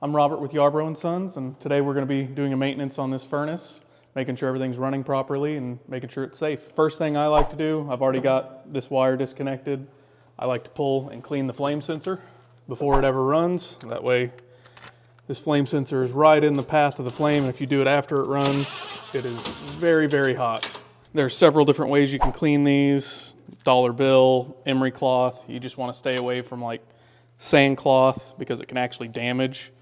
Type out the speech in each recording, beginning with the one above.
I'm Robert with Yarbrough & Sons, and today we're going to be doing a maintenance on this furnace, making sure everything's running properly and making sure it's safe. First thing I like to do, I've already got this wire disconnected. I like to pull and clean the flame sensor before it ever runs. That way this flame sensor is right in the path of the flame, and if you do it after it runs, it is very, very hot. There's several different ways you can clean these. Dollar bill, emery cloth. You just want to stay away from like sand cloth because it can actually damage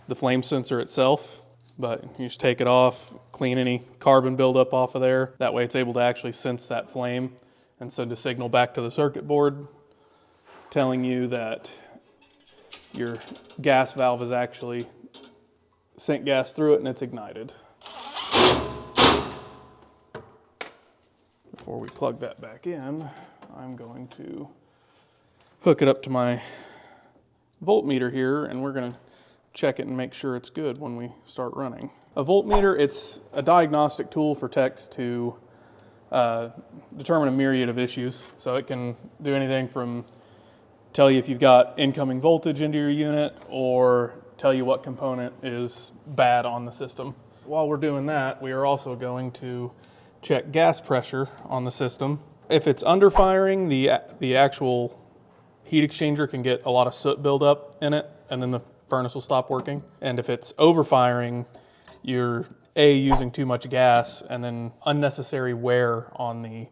the flame sensor itself. But you just take it off, clean any carbon buildup off of there. That way it's able to actually sense that flame and send a signal back to the circuit board telling you that your gas valve has actually sent gas through it and it's ignited. Before we plug that back in, I'm going to hook it up to my voltmeter here, and we're going to check it and make sure it's good when we start running. A voltmeter, it's a diagnostic tool for techs to determine a myriad of issues. So it can do anything from tell you if you've got incoming voltage into your unit or tell you what component is bad on the system. While we're doing that, we are also going to check gas pressure on the system. If it's under firing, the actual heat exchanger can get a lot of soot buildup in it, and then the furnace will stop working. And if it's overfiring, you're using too much gas and then unnecessary wear on the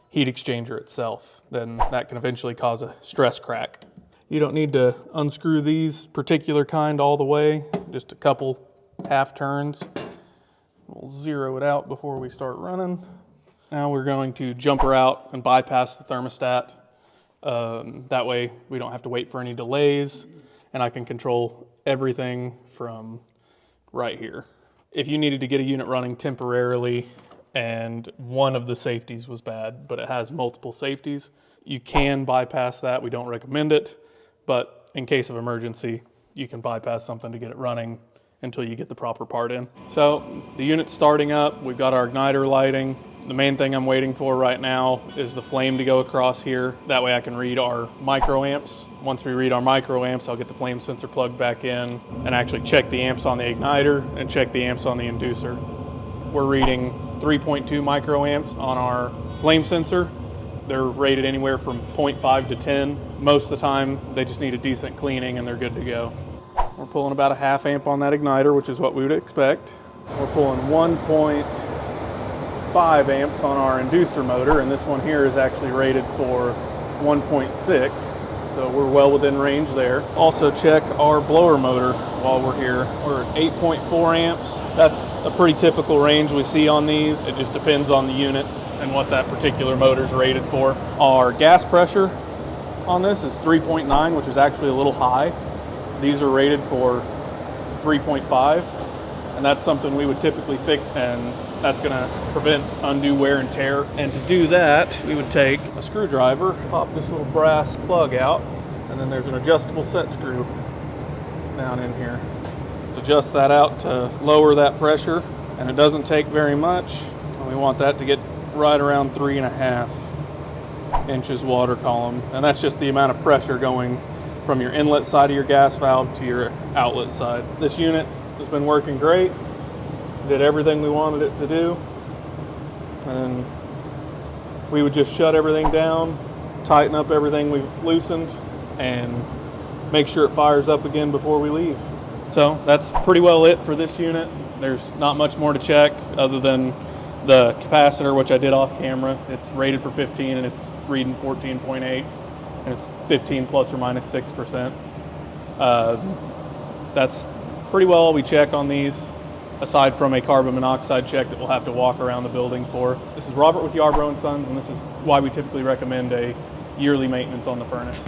heat exchanger itself. Then that can eventually cause a stress crack. You don't need to unscrew these particular kind all the way, just a couple half turns. We'll zero it out before we start running. Now we're going to jump her out and bypass the thermostat. That way we don't have to wait for any delays, and I can control everything from right here. If you needed to get a unit running temporarily and one of the safeties was bad, but it has multiple safeties, you can bypass that. We don't recommend it, but in case of emergency, you can bypass something to get it running until you get the proper part in. So the unit's starting up. We've got our igniter lighting. The main thing I'm waiting for right now is the flame to go across here. That way I can read our microamps. Once we read our microamps, I'll get the flame sensor plugged back in and actually check the amps on the igniter and check the amps on the inducer. We're reading 3.2 microamps on our flame sensor. They're rated anywhere from 0.5 to 10. Most of the time, they just need a decent cleaning and they're good to go. We're pulling about a half amp on that igniter, which is what we would expect. We're pulling 1.5 amps on our inducer motor, and this one here is actually rated for 1.6, so we're well within range there. Also check our blower motor while we're here. We're at 8.4 amps. That's a pretty typical range we see on these. It just depends on the unit and what that particular motor is rated for. Our gas pressure on this is 3.9, which is actually a little high. These are rated for 3.5, and that's something we would typically fix, and that's going to prevent undue wear and tear. And to do that, we would take a screwdriver, pop this little brass plug out, and then there's an adjustable set screw down in here. Let's adjust that out to lower that pressure, and it doesn't take very much. And we want that to get right around 3.5 inches water column, and that's just the amount of pressure going from your inlet side of your gas valve to your outlet side. This unit has been working great. Did everything we wanted it to do. And we would just shut everything down, tighten up everything we've loosened, and make sure it fires up again before we leave. So that's pretty well it for this unit. There's not much more to check other than the capacitor, which I did off camera. It's rated for 15 and it's reading 14.8. and it's 15 plus or minus 6%. That's pretty well all we check on these, aside from a carbon monoxide check that we'll have to walk around the building for. This is Robert with Yarbrough & Sons, and this is why we typically recommend a yearly maintenance on the furnace.